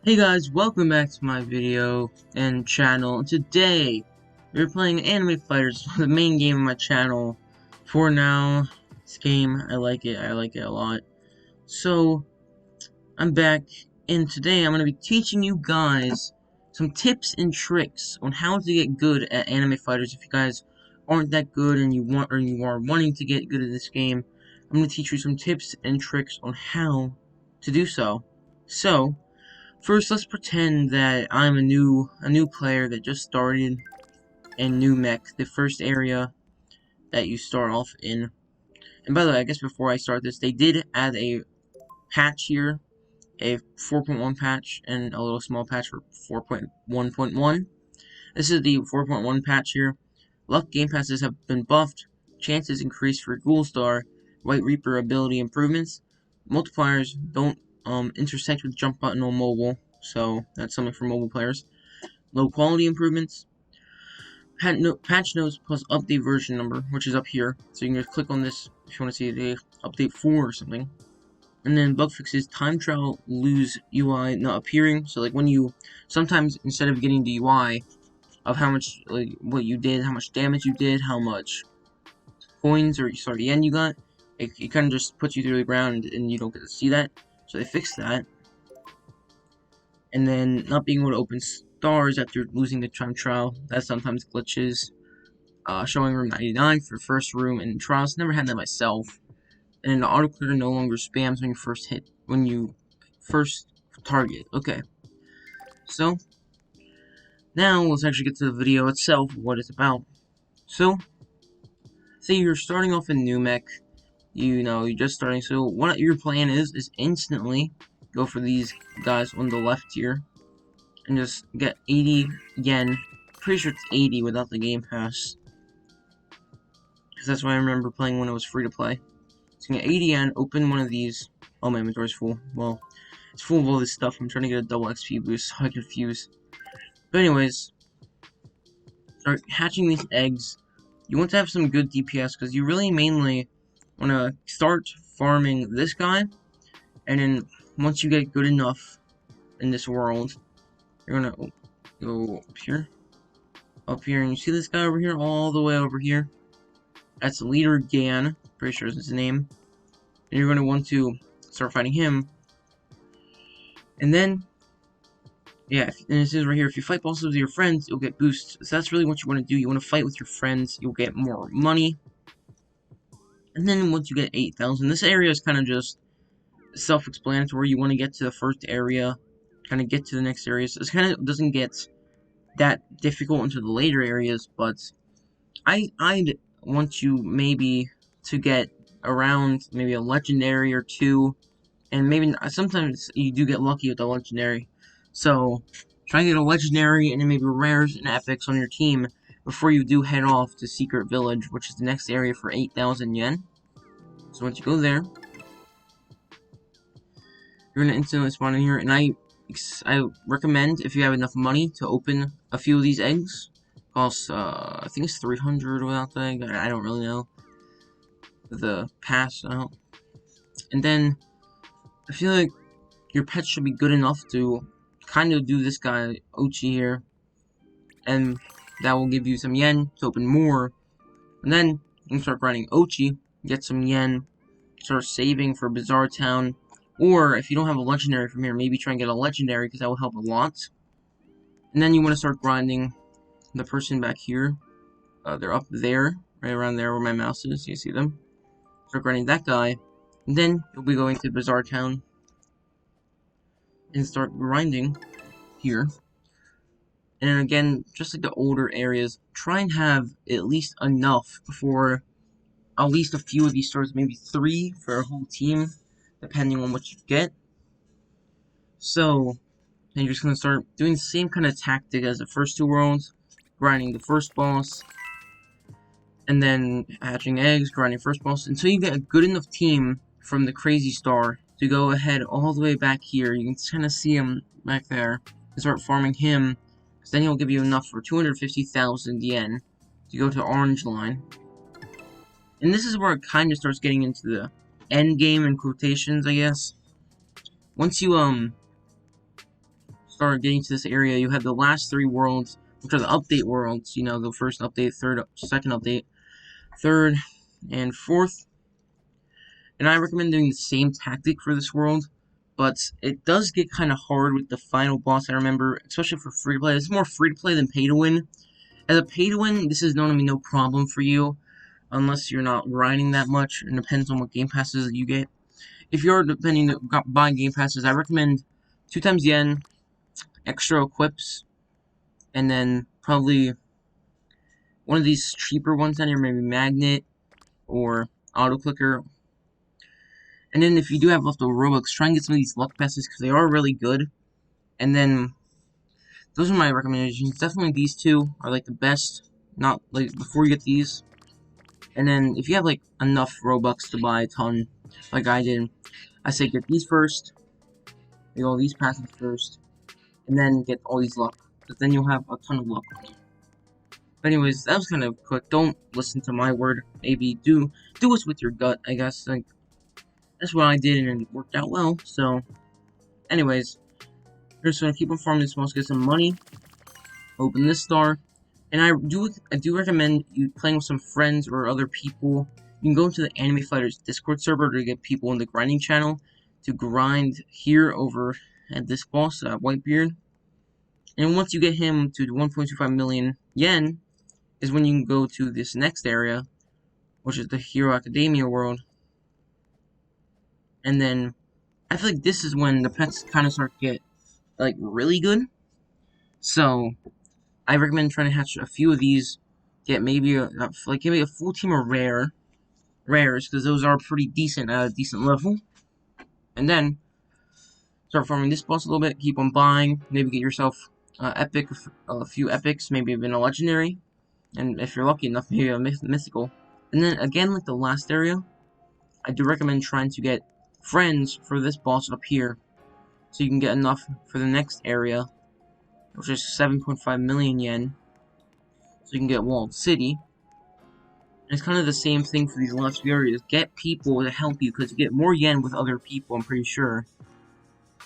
Hey guys, welcome back to my video and channel. Today, we're playing Anime Fighters, the main game of my channel. For now, this game, I like it a lot. So, I'm back, and today I'm going to be teaching you guys some tips and tricks on how to get good at Anime Fighters. If you guys aren't that good and you are wanting to get good at this game, I'm going to teach you some tips and tricks on how to do so. So, first, let's pretend that I'm a new player that just started in New Mech, the first area that you start off in. And by the way, I guess before I start this, they did add a patch here, a 4.1 patch, and a little small patch for 4.1.1. This is the 4.1 patch here. Luck game passes have been buffed, chances increased for Ghoul Star, White Reaper ability improvements, multipliers don't intersect with jump button on mobile, so that's something for mobile players. Low quality improvements, patch notes plus update version number, which is up here, so you can just click on this if you want to see the update 4 or something. And then bug fixes, time trial lose UI not appearing, so like when you, sometimes instead of getting the UI of how much, like what you did, how much damage you did, how much coins or sorry yen you got, it kind of just puts you through the ground and you don't get to see that, so they fixed that. And then not being able to open stars after losing the time trial, that sometimes glitches. Showing room 99 for first room and trials, never had that myself. And the autoclicker no longer spams when you first target. Okay, so now let's actually get to the video itself, what it's about. So, say you're starting off in New Mech, you're just starting, so what your plan is instantly go for these guys on the left here, and just get 80 yen, pretty sure it's 80 without the game pass, because that's what I remember playing when it was free to play. So get 80 yen, open one of these. Oh, my inventory's full. Well, it's full of all this stuff. I'm trying to get a double XP boost so I can fuse. But anyways, start hatching these eggs. You want to have some good DPS because you really mainly want to start farming this guy, and then once you get good enough in this world, you're gonna go up here, and you see this guy over here, all the way over here. That's Leader Gan, pretty sure is his name. And you're gonna want to start fighting him, and then yeah, and it says right here, if you fight bosses with your friends, you'll get boosts. So that's really what you want to do. You want to fight with your friends, you'll get more money. And then once you get 8,000, this area is kind of just self-explanatory. You want to get to the first area, kind of get to the next area. So it kind of doesn't get that difficult into the later areas, but I'd want you maybe to get around maybe a legendary or two, and maybe sometimes you do get lucky with the legendary. So try to get a legendary and then maybe rares and epics on your team before you do head off to Secret Village, which is the next area for 8,000 yen. So once you go there, you're gonna instantly spawn in here, and I recommend, if you have enough money, to open a few of these eggs. Costs I think it's 300 without the egg. I don't really know the pass out. And then I feel like your pet should be good enough to kind of do this guy Ochi here, and that will give you some yen to open more. And then you can start grinding Ochi, get some yen, start saving for Bazaar Town, or if you don't have a legendary from here, maybe try and get a legendary because that will help a lot. And then you want to start grinding the person back here. They're up there, right around there where my mouse is. You see them? Start grinding that guy, and then you'll be going to Bazaar Town and start grinding here. And again, just like the older areas, try and have at least enough for at least a few of these stars, maybe 3 for a whole team, depending on what you get. So, then you're just going to start doing the same kind of tactic as the first 2 worlds, grinding the first boss, and then hatching eggs, grinding first boss, until you get a good enough team from the Crazy Star to go ahead all the way back here. You can kind of see him back there, and start farming him, because then he'll give you enough for 250,000 yen to go to Orange Line. And this is where it kind of starts getting into the end game in quotations, I guess. Once you start getting to this area, you have the last 3 worlds, which are the update worlds. You know, the first update, second update, third, and fourth. And I recommend doing the same tactic for this world, but it does get kind of hard with the final boss, I remember, especially for free to play. It's more free to play than pay to win. As a pay to win, this is normally no problem for you, unless you're not grinding that much, and depends on what game passes you get. If you're depending on buying game passes, I recommend 2 times yen, extra equips, and then probably one of these cheaper ones down here, maybe magnet or auto clicker. And then if you do have leftover Robux, try and get some of these luck passes because they are really good. And then those are my recommendations. Definitely these two are like the best. Not like before you get these. And then if you have like enough Robux to buy a ton, like I did, I say get these first, get all these passes first, and then get all these luck. Because then you'll have a ton of luck. But anyways, that was kind of quick. Don't listen to my word. Maybe do what's with your gut, I guess. Like that's what I did and it worked out well. So anyways, we're just gonna keep on farming this most, get some money, open this star. And I do recommend you playing with some friends or other people. You can go into the Anime Fighters Discord server to get people in the grinding channel to grind here over at this boss, Whitebeard. And once you get him to 1.25 million yen, is when you can go to this next area, which is the Hero Academia world. And then I feel like this is when the pets kind of start to get like really good. So I recommend trying to hatch a few of these, get maybe a full team of rares, because those are pretty decent at a decent level. And then start farming this boss a little bit, keep on buying, maybe get yourself a few epics, maybe even a legendary, and if you're lucky enough, maybe a mythical. And then again, like the last area, I do recommend trying to get friends for this boss up here, so you can get enough for the next area, which is 7.5 million yen, so you can get Walled City. And it's kind of the same thing for these last few areas. Get people to help you, because you get more yen with other people, I'm pretty sure.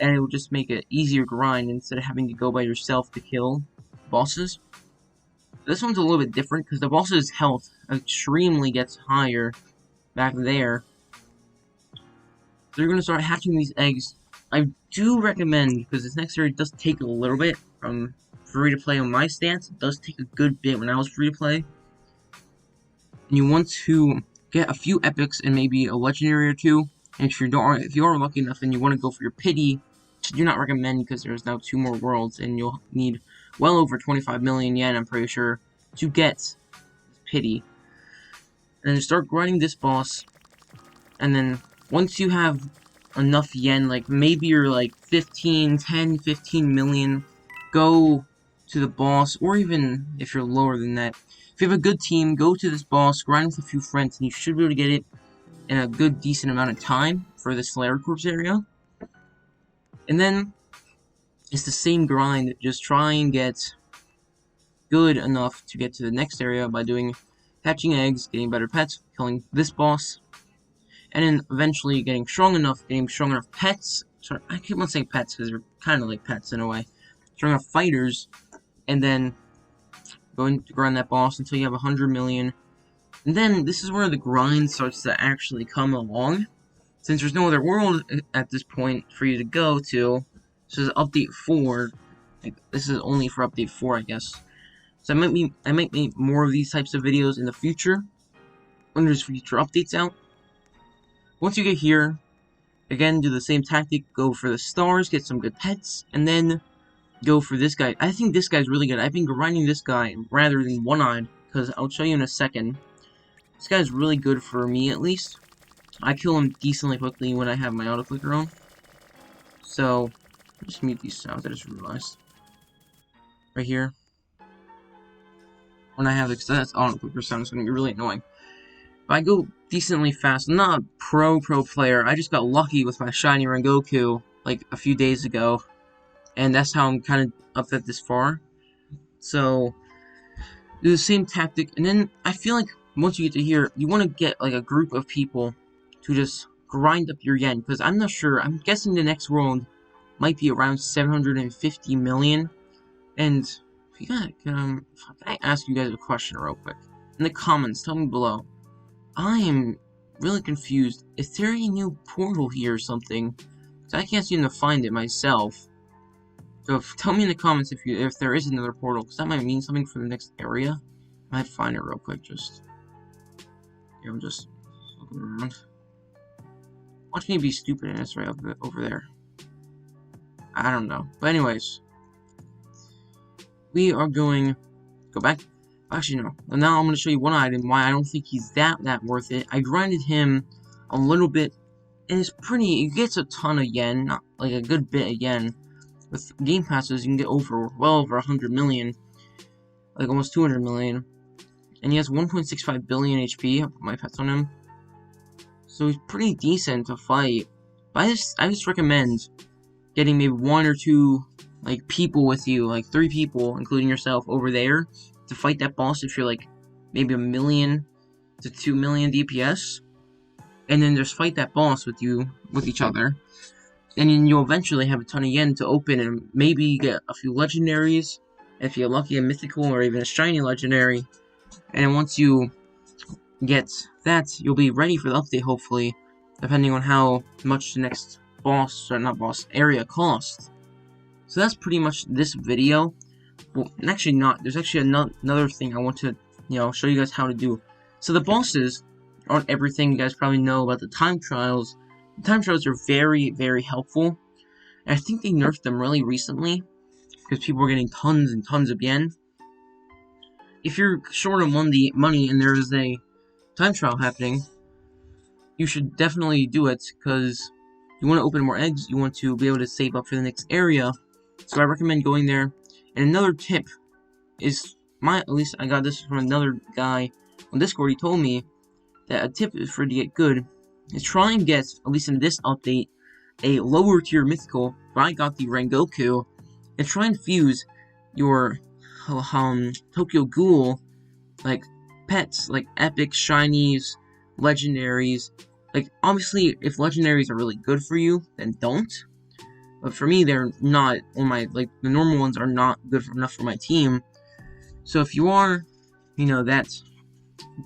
And it will just make it easier grind instead of having to go by yourself to kill bosses. This one's a little bit different, because the boss's health extremely gets higher back there. So you're going to start hatching these eggs. I do recommend, because this next area does take a little bit from free to play on my stance. It does take a good bit when I was free to play. And you want to get a few epics and maybe a legendary or two. And if you are lucky enough and you want to go for your pity, which I do not recommend because there's now 2 more worlds and you'll need well over 25 million yen, I'm pretty sure, to get pity. And then start grinding this boss. And then once you have enough yen, like maybe you're like 10, 15 million, go to the boss, or even if you're lower than that. If you have a good team, go to this boss, grind with a few friends, and you should be able to get it in a good, decent amount of time for this Slayer Corpse area. And then, it's the same grind, just try and get good enough to get to the next area by doing hatching eggs, getting better pets, killing this boss, and then eventually getting strong enough pets. Sorry, I keep on saying pets because they're kind of like pets in a way. Strong enough fighters, and then going to grind that boss until you have 100 million. And then this is where the grind starts to actually come along. Since there's no other world at this point for you to go to, this is update 4. Like, this is only for update 4, I guess. So I might make more of these types of videos in the future when there's future updates out. Once you get here, again, do the same tactic. Go for the stars, get some good pets, and then go for this guy. I think this guy's really good. I've been grinding this guy rather than One-Eyed, because I'll show you in a second. This guy's really good for me, at least. I kill him decently quickly when I have my auto clicker on. So, just mute these sounds, I just realized. Right here. When I have it, because that's auto clicker sound, it's going to be really annoying. But I go decently fast. I'm not a pro player. I just got lucky with my shiny Rengoku, like, a few days ago. And that's how I'm kind of up at this far. So, do the same tactic. And then, I feel like, once you get to here, you want to get, like, a group of people to just grind up your yen. Because I'm not sure. I'm guessing the next world might be around 750 million. And if you got, can I ask you guys a question real quick? In the comments, tell me below. I am really confused. Is there a new portal here or something? Because I can't seem to find it myself. So tell me in the comments if there is another portal, because that might mean something for the next area. I might find it real quick. I'm just looking around. Watch me be stupid and it's right over there. I don't know. But anyways, we are going to go back. Actually, no. Now I'm going to show you one item why I don't think he's that worth it. I grinded him a little bit, and it's pretty. He gets a ton of yen, not like a good bit of yen. With game passes, you can get well over 100 million, like almost 200 million. And he has 1.65 billion HP. I put my pets on him, so he's pretty decent to fight. But I just recommend getting maybe 1 or 2 like people with you, like 3 people, including yourself, over there to fight that boss if you're like maybe 1 million to 2 million DPS, and then just fight that boss with each other, and then you'll eventually have a ton of yen to open and maybe get a few legendaries, if you're lucky, a mythical or even a shiny legendary. And then once you get that, you'll be ready for the update, hopefully, depending on how much the next area costs. So that's pretty much this video. Well, actually not. There's actually another thing I want to, show you guys how to do. So the bosses aren't everything. You guys probably know about the time trials. The time trials are very, very helpful. And I think they nerfed them really recently, because people were getting tons and tons of yen. If you're short on money and there is a time trial happening, you should definitely do it, because you want to open more eggs, you want to be able to save up for the next area. So I recommend going there. And another tip is, at least I got this from another guy on Discord. He told me that a tip for it to get good is try and get, at least in this update, a lower tier mythical. Where I got the Rengoku, and try and fuse your Tokyo Ghoul like pets, like epic, shinies, legendaries. Like obviously, if legendaries are really good for you, then don't. But for me, they're not on my, the normal ones are not good enough for my team. So if you are, that's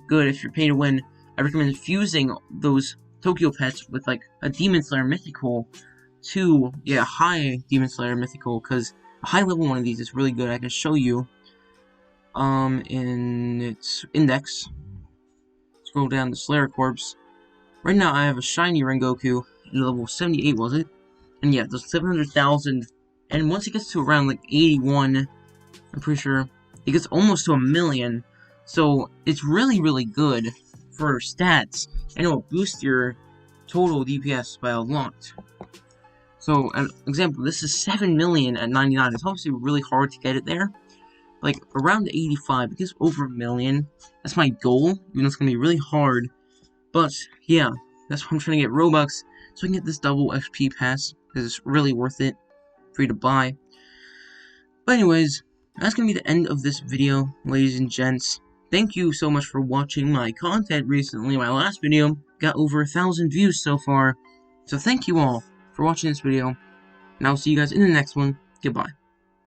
good, if you're pay to win, I recommend fusing those Tokyo pets with, like, a Demon Slayer Mythical to, a high Demon Slayer Mythical, because a high level one of these is really good. I can show you, in its index. Scroll down to Slayer Corpse. Right now, I have a shiny Rengoku, in level 78, was it? And yeah, those 700,000, and once it gets to around like 81, I'm pretty sure it gets almost to 1 million. So it's really, really good for stats, and it will boost your total DPS by a lot. So, an example, this is 7 million at 99. It's obviously really hard to get it there. Like around 85, it gets over 1 million. That's my goal. Even though it's gonna be really hard, but yeah, that's why I'm trying to get Robux, so I can get this double XP pass, because it's really worth it, free to buy. But anyways, that's going to be the end of this video, ladies and gents. Thank you so much for watching my content recently. My last video got over 1,000 views so far, so thank you all for watching this video, and I'll see you guys in the next one. Goodbye.